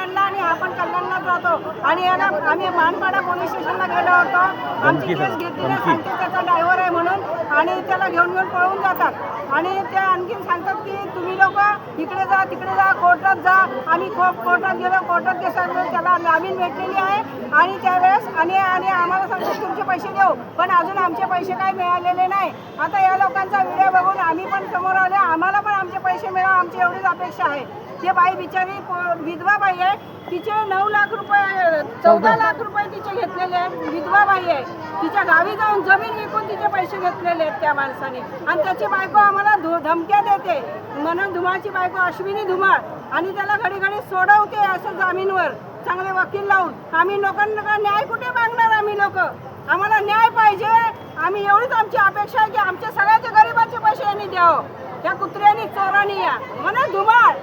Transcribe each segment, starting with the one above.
कल्याणला आणि आपण कल्याणलाच राहतो आणि याला आम्ही मानपाडा पोलीस स्टेशनला गेलो होतो. आमची केस घेतली नाही, सांगते त्याचा ड्रायव्हर आहे म्हणून आणि त्याला घेऊन पळून जातात आणि ते आणखीन सांगतात की तुम्ही लोक इकडे जा तिकडे जा कोर्टात जा. आम्ही कोर्टात गेलो, कोर्टात गेल्यानंतर त्याला जामीन भेटलेली आहे आणि त्यावेळेस आणि आम्हाला सांगतात तुमचे पैसे देऊ, पण अजून आमचे पैसे काही मिळालेले नाही. आता या लोकांचा व्हिडिओ बघून आम्ही पण समोर आले, आम्हाला पण आमचे पैसे मिळावे आमची एवढीच अपेक्षा आहे. ते बाई बिचारी विधवा बाई आहे, तिचे 9 लाख रुपये 14 लाख रुपये तिचे घेतलेले आहेत. विधवा बाई आहे, तिच्या गावी जाऊन जमीन विकून तिचे पैसे घेतलेले आहेत त्या माणसाने आणि त्याची बायको आम्हाला धमक्या देते म्हणून धुमाळची बायको अश्विनी धुमाळ आणि त्याला घडी घडी सोडवते असं जामीनवर चांगले वकील लावून. आम्ही लोकांना न्याय कुठे मागणार? आम्ही लोक आम्हाला न्याय पाहिजे. आम्ही एवढीच आमची अपेक्षा आहे की आमच्या सगळ्याच्या गरिबाचे पैसे यांनी द्यावं. त्या कुत्र्यांनी चोरांनी या म्हणून धुमाळ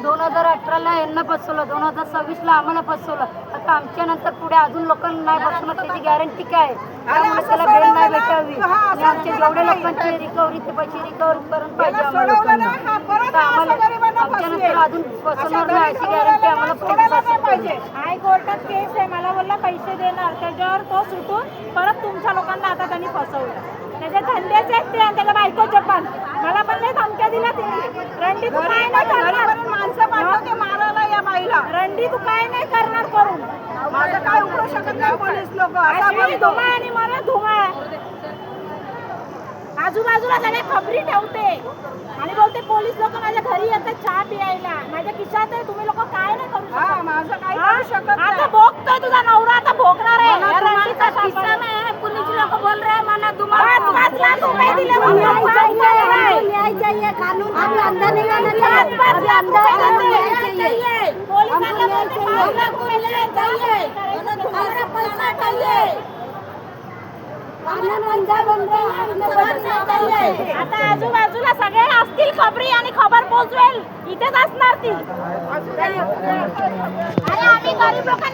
2018ला यांना फसवलं, 2026ला आम्हाला फसवलं. आता आमच्या नंतर पुढे अजून लोकांना नाही फसवणार त्याची गॅरंटी काय? त्यामुळे त्याला बेल नाही भेटावी आणि आमच्या जेवढ्या लोकांचे रिकव्हरी ते पैसे रिकव्हर करून पाहिजे आम्हाला लोकांना. आमच्या नंतर अजून फसवणार नाही अशी गॅरंटी आम्हाला पाहिजे. हायकोर्टात केस आहे, मला बोलला पैसे देणार, त्याच्यावर तो सुटून परत तुमच्या लोकांना आता त्यांनी फसवलं. त्याचे धंदेच आहेत ते आणि त्याच्या बायकोचे पण. मला पण नाही धमक्या दिल्या तिने. रंडी तू काय नाही करणार? माणसं पाठवते मारायला या बाईला. रंडी तू काय नाही करणार करून? माझं काय उकळू शकत नाही पोलीस लोक. धुमा आणि मला धुमा आजूबाजूला सगळे खबरी ठेवते आणि बोलते पोलीस लोक माझ्या घरी येतात चहा पियायला. माझ्या खिशात आहे, तुम्ही लोक काय नाही करू शकत. माझं काही करू शकत नाही. आता भोगतोय तुझा नवरा, आता भोगणार आहे. पुलिस लोक बोल रहे मला तुम्हाला दिले न्याय चाहिए, कानून अभी अंदर नहीं आना चाहिए, अभी अंदर न्याय चाहिए, हमारा पैसा चाहिए. आता आजूबाजूला सगळे असतील खबरी आणि खबर पोहोचवेल इथेच असणार ती. आणि आम्ही गरीब लोकांना